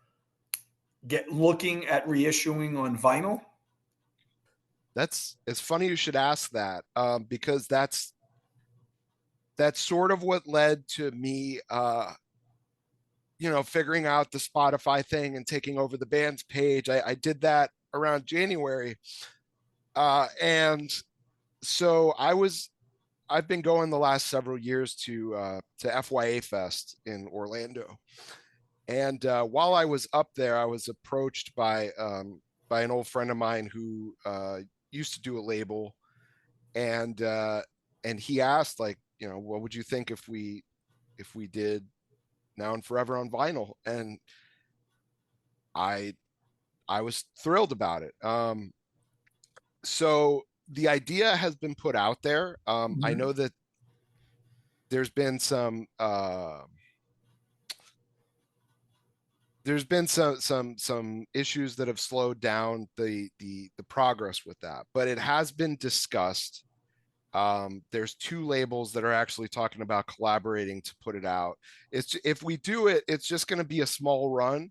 looking at reissuing on vinyl? It's funny you should ask that, because that's sort of what led to me figuring out the Spotify thing and taking over the band's page. I did that around January, and so I've been going the last several years to FYA Fest in Orlando, and while I was up there, I was approached by an old friend of mine who used to do a label, and he asked, like, what would you think if we did Now and Forever on vinyl? And I was thrilled about it. So the idea has been put out there. I know that there's been some issues that have slowed down the progress with that, but it has been discussed. There's two labels that are actually talking about collaborating to put it out. If we do it, it's just going to be a small run.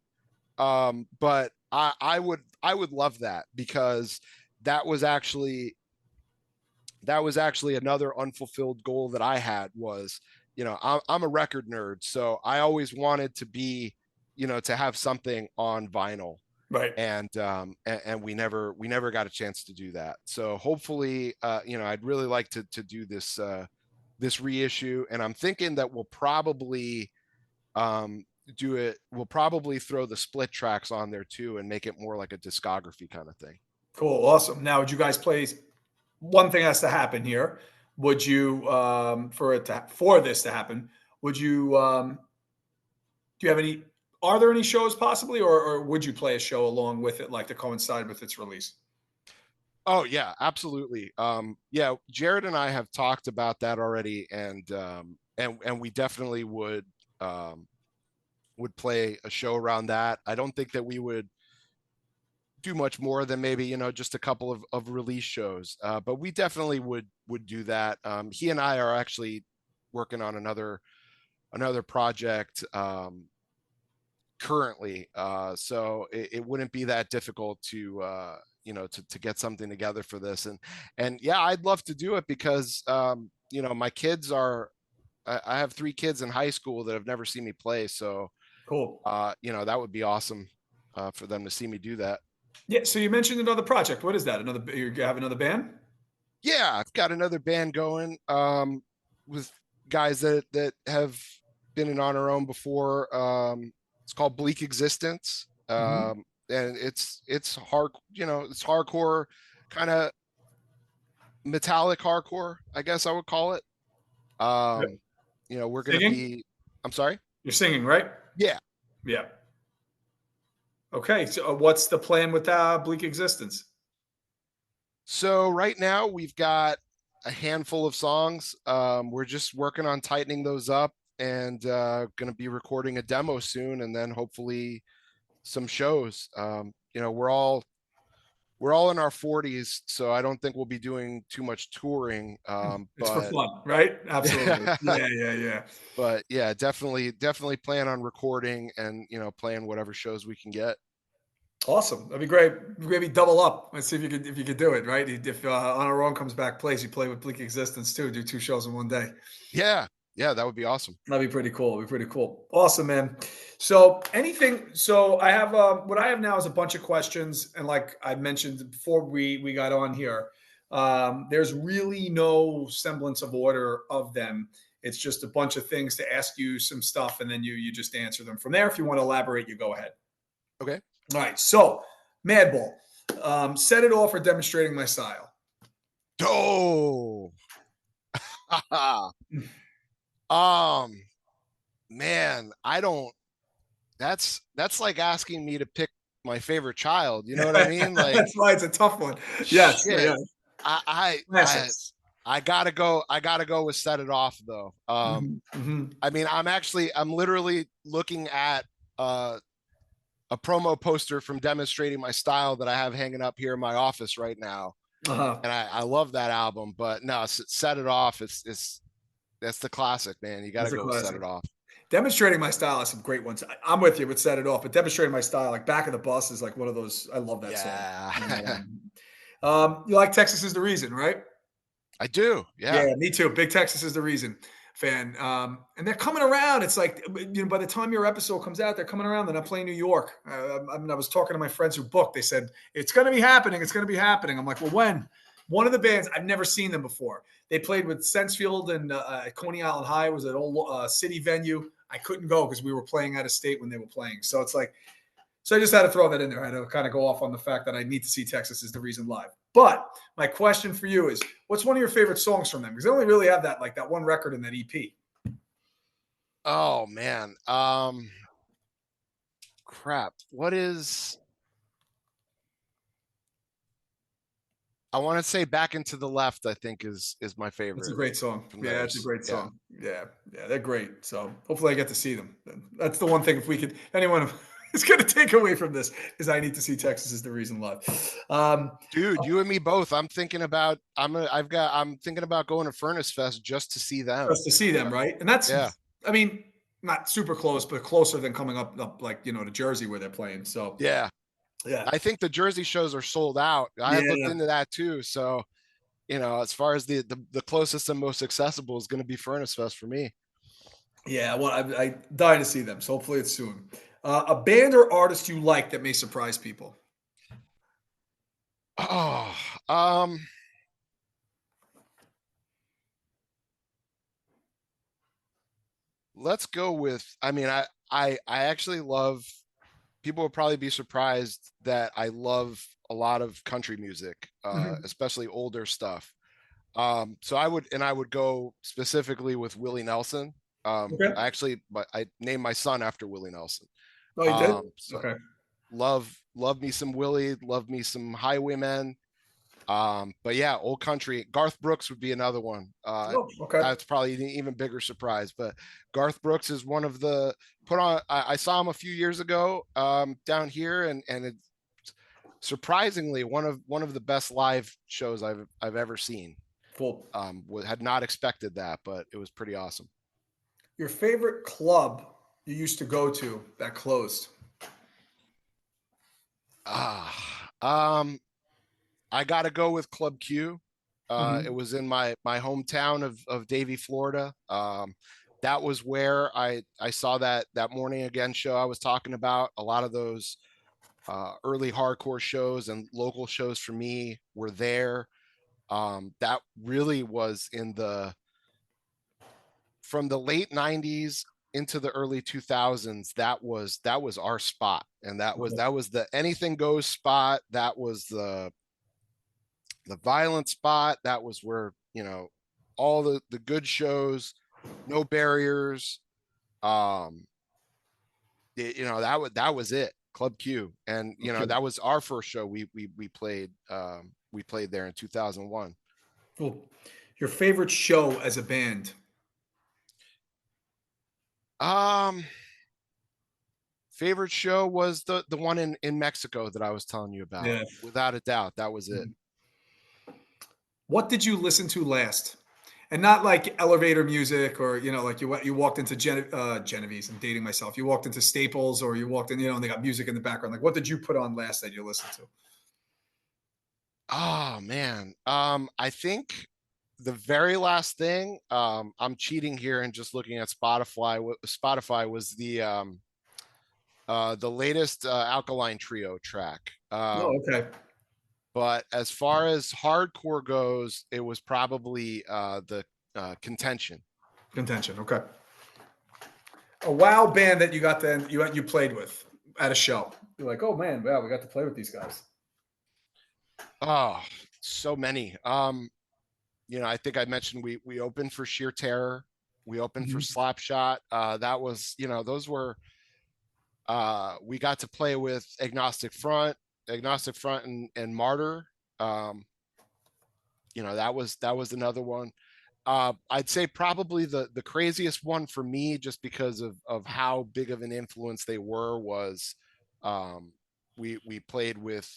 But I would love that, because that was actually another unfulfilled goal that I had. Was, I'm a record nerd, so I always wanted to be, to have something on vinyl. Right. And we never got a chance to do that. So hopefully, I'd really like to do this reissue, and I'm thinking that we'll probably do it. We'll probably throw the split tracks on there too, and make it more like a discography kind of thing. Cool. Awesome. Now, would you guys play? One thing has to happen here. Would you, for this to happen, would you, do you have any, are there any shows possibly, or would you play a show along with it, like to coincide with its release? Oh yeah, absolutely. Yeah, Jared and I have talked about that already, and we definitely would play a show around that. I don't think that we would do much more than maybe just a couple of release shows, but we definitely would do that. He and I are actually working on another project currently, so it wouldn't be that difficult to to get something together for this. And yeah, I'd love to do it, because my kids are, I have 3 kids in high school that have never seen me play, so Cool. that would be awesome for them to see me do that. Yeah. So you mentioned another project. What is that? You have another band? Yeah, I've got another band going, with guys that have been in On Our Own before. It's called Bleak Existence. And it's hard, it's hardcore, kind of metallic hardcore, I guess I would call it. We're going to be, I'm sorry? You're singing, right? Yeah. Yeah. Okay. So what's the plan with Bleak Existence? So right now we've got a handful of songs. We're just working on tightening those up, and going to be recording a demo soon, and then hopefully some shows. We're all in our 40s, so I don't think we'll be doing too much touring. It's for fun, right? Absolutely. Yeah. But yeah, definitely plan on recording and playing whatever shows we can get. Awesome. That'd be great. Maybe double up. Let's see if you could do it, right? If On Our Own comes back, plays, you play with Bleak Existence too. Do 2 shows in one day. Yeah, that would be awesome. That'd be pretty cool. Awesome, man. So I have what I have now is a bunch of questions, and like I mentioned before we got on here, There's really no semblance of order of them. It's just a bunch of things to ask you some stuff, and then you just answer them from there. If you want to elaborate, you go ahead. Okay. All right. So, Madball, set it off or demonstrating my style. Oh, um, man, I don't. That's like asking me to pick my favorite child. You know what I mean? Like, That's why it's a tough one. Yes. shit. Yeah. I I I, Classics. I gotta go. I gotta go with Set It Off though. I mean, I'm literally looking at a promo poster from Demonstrating My Style that I have hanging up here in my office right now, Uh-huh. and I love that album. But no, Set It Off. It's that's the classic, man. You got to It's a go with Set classic. It Off. Demonstrating my style has some great ones. I'm with you with Set It Off, but demonstrating my style, like Back of the Bus, is like one of those. I love that song. Yeah, You like Texas is the Reason, right? I do. Yeah, Yeah, me too. Big Texas is the Reason fan. And they're coming around. It's like, by the time your episode comes out, they're coming around. They're not playing New York. I was talking to my friends who booked. They said, it's going to be happening. It's going to be happening. I'm like, well, when? One of the bands, I've never seen them before. They played with Sensefield and Coney Island High. It was an old city venue. I couldn't go because we were playing out of state when they were playing. So it's like, so I just had to throw that in there. I had to kind of go off on the fact that I need to see Texas is the Reason live. But my question for you is, what's one of your favorite songs from them? Because they only really have that, like that one record in that EP. oh man. Crap. What is I want to say Back into the Left, I think is my It's a favorite great song. from Yeah, it's a theirs. great Yeah. song. Yeah, yeah, they're great. So hopefully I get to see them. That's the one thing. If we could, anyone is going to take away from this is I need to see Texas is the Reason live. Dude, you and me both. I'm thinking about going to Furnace Fest just to see them. Just to see them, right? And that's, Yeah. I mean, not super close, but closer than coming up like to Jersey where they're playing. So Yeah. yeah, I think the Jersey shows are sold out. I had looked yeah, into that too. So, as far as the closest and most accessible is going to be Furnace Fest for me. yeah. Well, I dying to see them. So hopefully it's soon. A band or artist you like that may surprise people. Oh, let's go with, I actually love, people will probably be surprised that I love a lot of country music, Mhm. especially older stuff. So I would go specifically with Willie Nelson. Okay. But I named my son after Willie Nelson. Oh, you did? So Okay. love me some Willie, love me some Highwaymen. But yeah, old country. Garth Brooks would be another one. Oh, okay. That's probably an even bigger surprise. But Garth Brooks is one of the put on. I saw him a few years ago down here, and it's surprisingly one of the best live shows I've ever seen. Cool. Had not expected that, but it was pretty awesome. Your favorite club you used to go to that closed? Ah, I got to go with Club Q. It Mhm. was in my hometown of Davie, Florida. That was where I saw that Morning Again show I was talking about. A lot of those early hardcore shows and local shows for me were there. That really was from the late 90s into the early 2000s. That was our spot, and that was the anything goes spot. That was the violent spot. That was where all the good shows, no barriers. um that was it. Club Q. And Okay. that was our first show we played there in 2001. Cool. Your favorite show as a band? um Favorite show was the one in Mexico that I was telling you about. Yeah. Without a doubt, that was it. What did you listen to last? And not like elevator music or like you walked into Genevieve's. I'm dating myself. You walked into Staples or you walked in, and they got music in the background. Like, what did you put on last that you listened to? Oh man. I think the very last thing, I'm cheating here and just looking at Spotify was the latest Alkaline Trio track. Oh, okay. But as far as hardcore goes, it was probably the Contention. Contention. Okay. A wow band that you got then you played with at a show. You're like, oh man, wow, we got to play with these guys. Oh, so many. I think I mentioned we opened for Sheer Terror. We opened for Mhm. Slapshot. That was, those were we got to play with Agnostic Front and Martyr. Um, that was another one. I'd say probably the craziest one for me, just because of how big of an influence they were, was we played with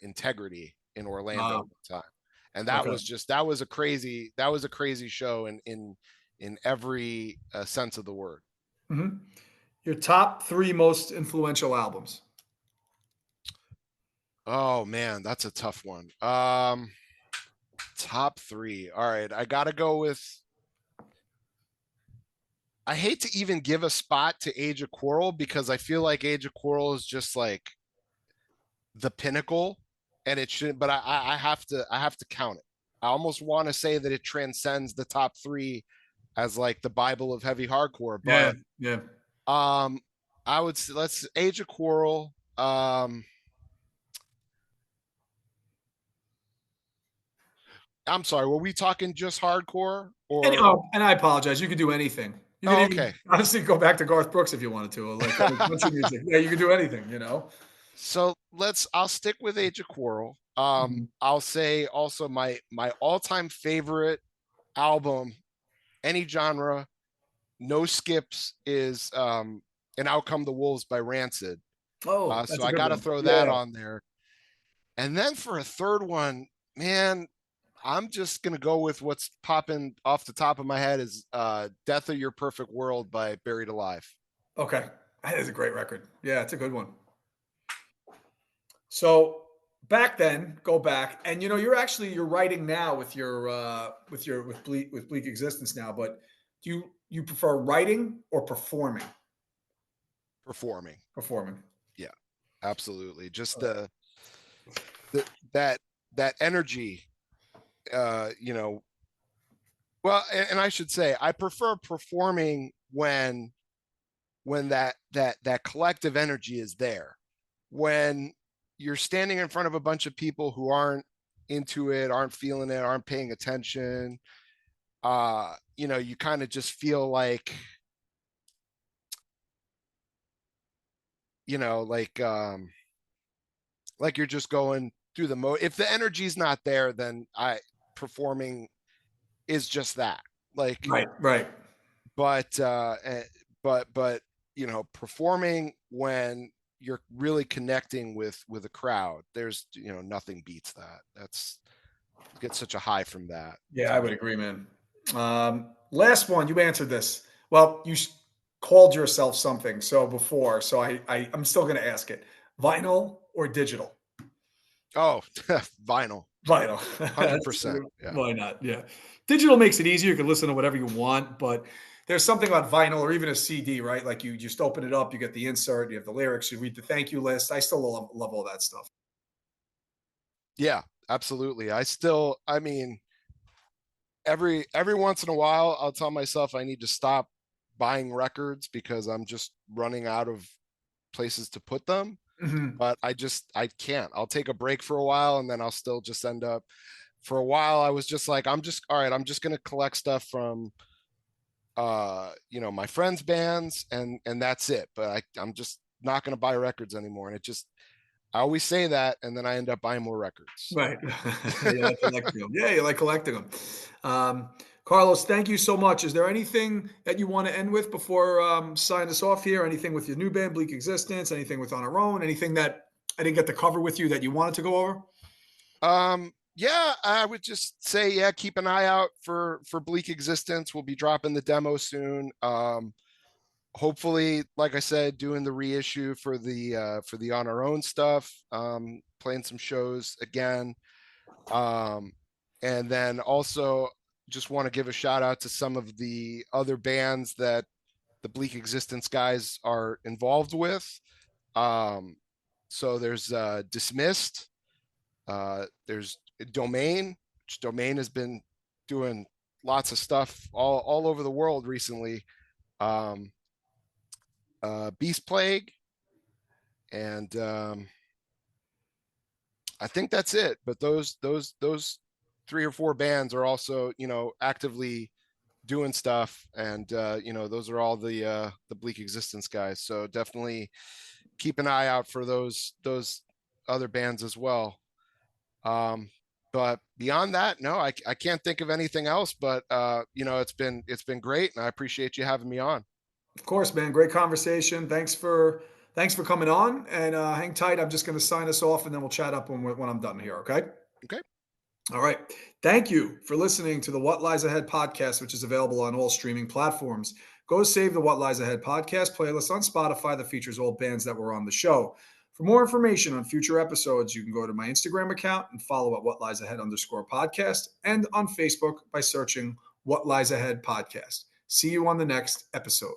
Integrity in Orlando Uh, one time, and okay. that was a crazy show in every sense of the word. Hmm. Your top three most influential albums. Oh man, that's a tough one. Top three. All right, I gotta go with. I hate to even give a spot to Age of Quarrel, because I feel like Age of Quarrel is just like the pinnacle, and it should. But I have to count it. I almost want to say that it transcends the top three as like the Bible of heavy hardcore. Yeah, But yeah. um, I would say, let's Age of Quarrel. I'm sorry, were we talking just hardcore And, or? oh, and I apologize. You could do anything. You could Oh, even okay. honestly go back to Garth Brooks if you wanted to, or like country music. Yeah, you could do anything. So I'll stick with Age of Quarrel. Mhm. I'll say also my all-time favorite album, any genre, no skips, is And Out Come the Wolves by Rancid. Oh, So that's a I good gotta one. throw that Yeah. on there. And then for a third one, man, I'm just gonna go with what's popping off the top of my head, is Death of Your Perfect World by Buried Alive. Okay. That is a great record. Yeah, it's a good one. So back then, go back, and you're writing now with with Bleak Existence now. But do you prefer writing or performing? Performing. Performing. Yeah, absolutely. Just All right. the that energy, uh, you know, well, and I should say I prefer performing when that collective energy is there. When you're standing in front of a bunch of people who aren't into it, aren't feeling it, aren't paying attention, you kind of just feel like, you know, like you're just going through the if the energy's not there, then I performing is just that. Like, Right. Right. but performing when you're really connecting with a crowd, there's nothing beats that. That's Get such a high from that, Yeah, to I me. would agree, man. Last one, you answered this. Well, called yourself something so before, so I'm still going to ask it. Vinyl or digital? Oh, vinyl. Vinyl. That's 100%. Yeah. why not? Yeah. Digital makes it easier. You can listen to whatever you want, but there's something about vinyl or even a CD, right? Like you just open it up, you get the insert, you have the lyrics, you read the thank you list. I still love all that stuff. Yeah, absolutely. I mean, every once in a while I'll tell myself I need to stop buying records because I'm just running out of places to put them. Mhm. But I can't. I'll take a break for a while, and then I'll still just end up. For a while I was just like, I'm just all right, I'm just going to collect stuff from my friends' bands, and that's it. But I'm just not going to buy records anymore. And I always say that, and then I end up buying more records. Right. You like collecting them. Yeah, you like collecting them. Carlos, thank you so much. Is there anything that you want to end with before sign us off here? Anything with your new band, Bleak Existence? Anything with On Our Own? Anything that I didn't get to cover with you that you wanted to go over? Yeah, I would just say, yeah, keep an eye out for Bleak Existence. We'll be dropping the demo soon. Hopefully, like I said, doing the reissue for the On Our Own stuff, playing some shows again. Um, and then also just want to give a shout out to some of the other bands that the Bleak Existence guys are involved with. Um, so there's Dismissed, There's Domain, which Domain has been doing lots of stuff all over the world recently. Beast Plague, and I think that's it. But those 3 or 4 bands are also, actively doing stuff, and those are all the Bleak Existence guys. So definitely keep an eye out for those other bands as well. But beyond that, no, I can't think of anything else. But it's been great, and I appreciate you having me on. Of course, man. Great conversation. Thanks for coming on, and hang tight. I'm just going to sign us off, and then we'll chat up when I'm done here. Okay. Okay. All right. Thank you for listening to the What Lies Ahead podcast, which is available on all streaming platforms. Go save the What Lies Ahead podcast playlist on Spotify that features all bands that were on the show. For more information on future episodes, you can go to my Instagram account and follow at What Lies Ahead _podcast, and on Facebook by searching What Lies Ahead podcast. See you on the next episode.